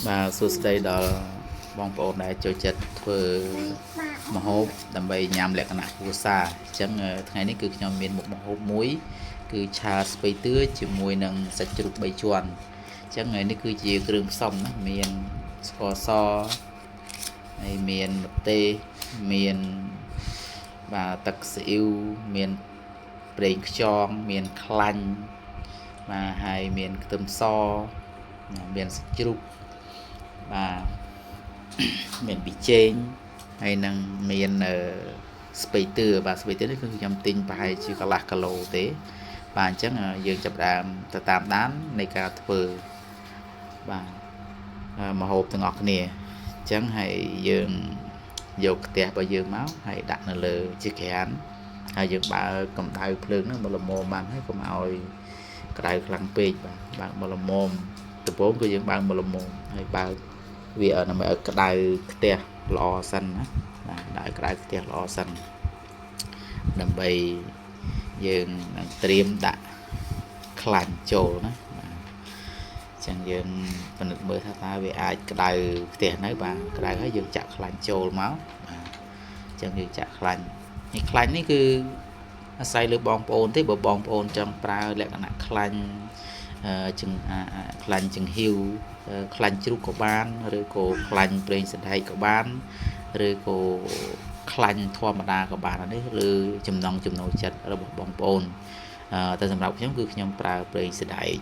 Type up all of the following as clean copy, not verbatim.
Và số đây đó bong bóng đã cho chất thơ mà hộp đầm bầy nhằm lẹ cả nạc của xa chẳng ngày này cứ nhóm miền một hộp muối cứ trà spay tứa chỉ mùi nâng sạch chụp bầy chuan chẳng ngày này cứ chỉ rừng xong miền sò so hay miền tê miền và tắc xỉu miền bền tròn miền khăn mà hai miền tôm so miền sạch chụp và miền bị chênh hay năng miền spater và spater nóคือnhằm tinh bài chỉ có lạc lô thế và chắc là dương chập đàm tạm đánในการធ្វើបាទមកហូបទាំងអស់គ្នាអញ្ចឹងហើយយើងយកផ្ទះរបស់យើងមកហើយដាក់នៅលើជាក្រានហើយយើងបើកម្ដៅភ្លើងហ្នឹងមកល្មមបានហើយកុំឲ្យក្ដៅខ្លាំងពេកបាទបើមកល្មមដំបូងគឺយើងបើមកល្មមហើយបើវាដើម្បីឲ្យក្ដៅផ្ទះល្អសិនណាបាទដាក់ឲ្យក្ដៅផ្ទះល្អសិនដើម្បីយើងនឹងត្រៀមដាក់ខ្លាញ់ចូលណាបាទចឹងយើងពិនិត្យមើលថាវាអាចក្ដៅផ្ទះនៅបាទក្ដៅហើយយើងចាក់ខ្លាញ់ចូលមកបាទចឹងយើងចាក់ខ្លាញ់នេះគឺអាស្រ័យលើបងប្អូនទេបើបងប្អូនចង់ប្រើលក្ខណៈខ្លាញ់ខ្លាញ់ចង្ហៀវខ្លាញ់ជ្រូកក៏បានឬក៏ខ្លាញ់ប្រេងសណ្ដែកក៏បានឬក៏ខ្លាញ់ធម្មតាក៏បាននេះឬចំណង់ចំណូលចិត្តរបស់បងប្អូនតែសម្រាប់ខ្ញុំគឺខ្ញុំប្រើប្រេងសណ្ដែក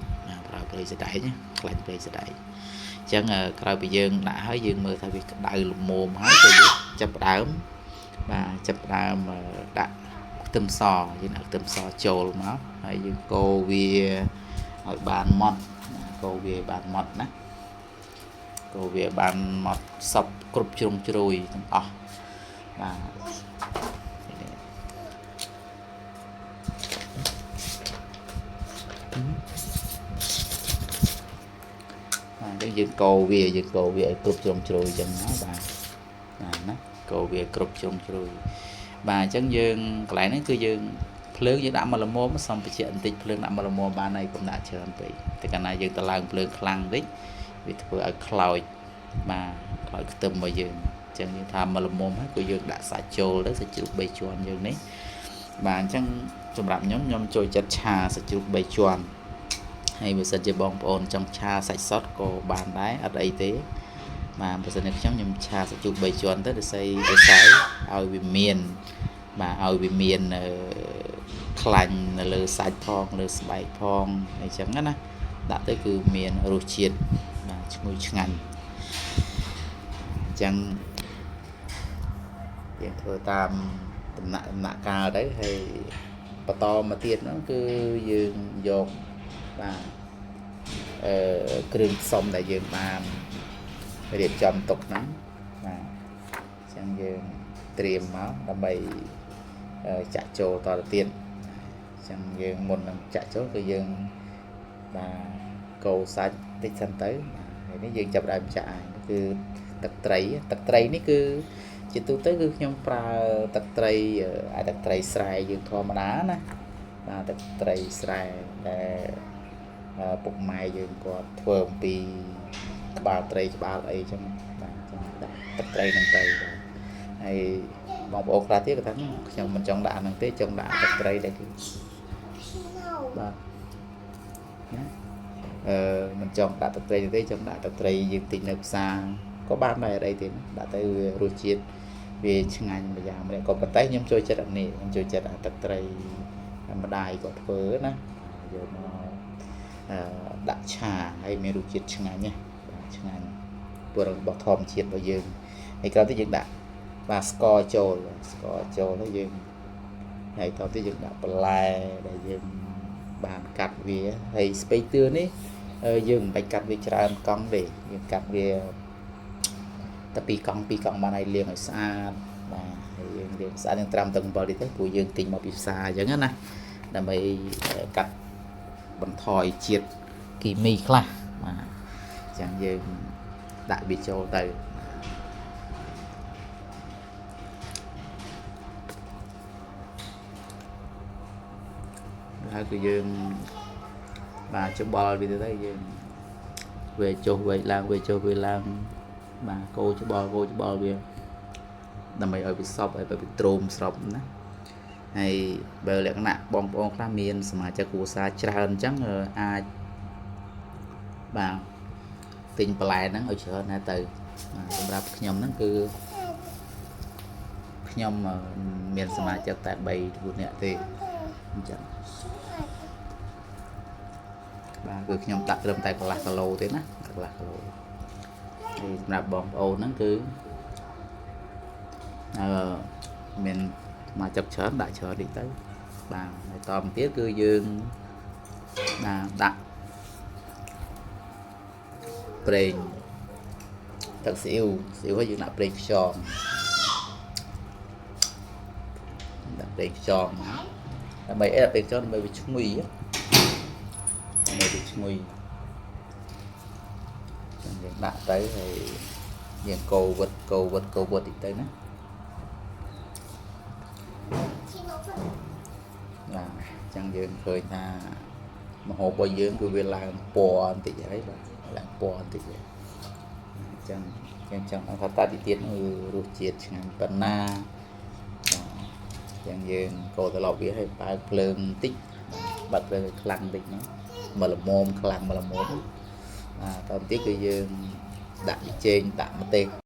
ប្រើប្រេងសណ្ដែកណាខ្លាញ់ប្រេងសណ្ដែកអញ្ចឹងក្រោយពីយើងដាក់ហើយយើងមើលថាវាក្តៅល្មមហើយទៅយើងចាប់ផ្ដើមដាក់ខ្ទឹមសយើងដាក់ខ្ទឹមសចូលមកហើយយើងកូរវាឲ្យបានម៉ត់កូរវាបានម៉ត់ណាកូរវាបានម៉ត់សពគ្រប់ជ្រុងជ្រោយទាំងអស់បាទយើងកូរវាឲ្យគ្រប់ជ្រុងជ្រោយអញ្ចឹងណាបាទណាកូរវាគ្រប់ជ្រុងជ្រោយបាទអញ្ចឹងយើងកន្លែងនេះគឺយើងភ្លើងយើងដាក់មកល្មមសំបជាបន្តិចភ្លើងដាក់មកល្មមបានហើយកុំដាក់ច្រើនពេកតែកាលណាយើងទៅឡើងភ្លើងខ្លាំងបន្តិចវាធ្វើឲ្យខ្លោចបាទខ្លោចខ្ទឹមរបស់យើងអញ្ចឹងយើងថាមកល្មមហើយគឺយើងដាក់សាច់ចូលទៅសាច់ជ្រូក3ជាន់យើងនេះបាទអញ្ចឹងសម្រាប់ខ្ញុំចូលចិត្តឆាសាច់ជ្រូក3ជាន់ហើយបើសិនជាបងប្អូនចង់ឆាសាច់សុទ្ធក៏បានដែរអត់អីទេបាទបើសិនជាខ្ញុំឆាសាច់ជ្រូក3ជាន់ទៅដូចស្អីឲ្យវាមានបាទឲ្យវាមានខ្លាញ់នៅលើសាច់ផងលើស្បែកផងអញ្ចឹងណាដាក់ទៅគឺមានរសជាតិបាទឈ្ងុយឆ្ងាញ់អញ្ចឹងយើងធ្វើតាមដំណាក់កាលទៅហើយបន្តមកទៀតហ្នឹងគឺយើងយកបាទគ្រឿងផ្សំដែលយើងបានរៀបចំទុកហ្នឹងបាទអញ្ចឹងយើងត្រៀមមកដើម្បីចាក់ចូលតទៅទៀតអញ្ចឹងយើងមុននឹងចាក់ចូលគឺយើងបាទកូរសាច់តិចសិនទៅហើយនេះយើងចាប់ដើមចាក់គឺទឹកត្រីនេះគឺជាទូទៅគឺខ្ញុំប្រើទឹកត្រីទឹកត្រីស្រែយើងធម្មតាណាបាទទឹកត្រីស្រែដែលពុកម៉ែយើងគាត់ធ្វើអំពីក្បាលត្រីក្បាលអីចឹងបាទចឹងដាក់ទឹកត្រីហ្នឹងទៅបាទហើយបងប្អូនខ្លះទៀតគាត់ថាខ្ញុំមិនចង់ដាក់ហ្នឹងទេចង់ដាក់ទឹកត្រីដែលគឺបាទណាមិនចង់ដាក់ទឹកត្រីទេចង់ដាក់ទឹកត្រីយើងទិញនៅផ្សារក៏បានដែរអីទេដាក់ទៅរសជាតិវាឆ្ងាញ់ម្យ៉ាងម្នាក់ក៏ប៉ុន្តែខ្ញុំចូលចិត្តអានេះខ្ញុំចូលចិត្តអាទឹកត្រីម្ដាយគាត់ធ្វើណាយកមកដាក់ឆាហើយមានរសជាតិឆ្ងាញ់ណាឆ្ងាញ់ព្រោះរបស់ធម្មជាតិរបស់យើងហើយក្រោយទៅយើងដាក់បាទស្ករចូលហើយយើងហើយតទៅយើងដាក់បន្លែដែលយើងបានកាត់វាហើយស្ពៃតឿនេះយើងមិនបាច់កាត់វាច្រើនកង់ទេយើងកាត់វាតែ2កង់បានហើយលាងឲ្យស្អាតបាទហើយយើងលាងស្អាតនឹងត្រាំទឹកអំបិលតិចទៅព្រោះយើងទិញមកពីផ្សារអញ្ចឹងណាដើម្បីកាត់បន្ថយជាតិគីមីខ្លះបាទអញ្ចឹងយើងដាក់វាចូលទៅហើយគឺយើងបាទច្បល់វាទៅយើង về cho về lang bà cô cho bò về đầm mày ở bị sọc ở bị trôm sọc nè hay bờ lẽ nặng bong bong khá miên mà cho cụ sa trơn trắng ai bà tình plei nó ở chỗ này từសម្រាប់ខ្ញុំហ្នឹងគឺខ្ញុំមានសមាជិកតែ3 4នាក់ទេអញ្ចឹងបាទគឺខ្ញុំដាក់ត្រឹមតែកន្លះគីឡូទេណាកន្លះគីឡូហើយសម្រាប់បងប្អូនហ្នឹងគឺមានមកចាប់ច្រើនដាក់ច្រើនតិចទៅបាទហើយតទៅទៀតគឺយើងដាក់ប្រេងទឹកស៊ីអ៊ូហើយយើងដាក់ប្រេងខ្យងដាក់ប្រេងខ្យងដើម្បីអីប្រេងខ្យងដើម្បីវាឈ្ងុយដើម្បីវាឈ្ងុយយើងដាក់ទៅហើយយើងកូរវិតតិចទៅណាបាទអញ្ចឹងយើងឃើញថាម្ហូបរបស់យើងគឺវាឡើងពណ៌បន្តិចហើយបាទឡើងពណ៌បន្តិចហើយអញ្ចឹងថាតទៅទៀតគឺរសជាតិឆ្ងាញ់ប៉ុណ្ណាបាទអញ្ចឹងយើងកូរត្រឡប់វាឲ្យបើកភ្លើងបន្តិចបើកភ្លើងឲ្យខ្លាំងបន្តិចហ្នឹងមកល្មមខ្លាំងមកល្មមបាទតទៅទៀតគឺយើងដាក់ចេងដាក់ម្ទេស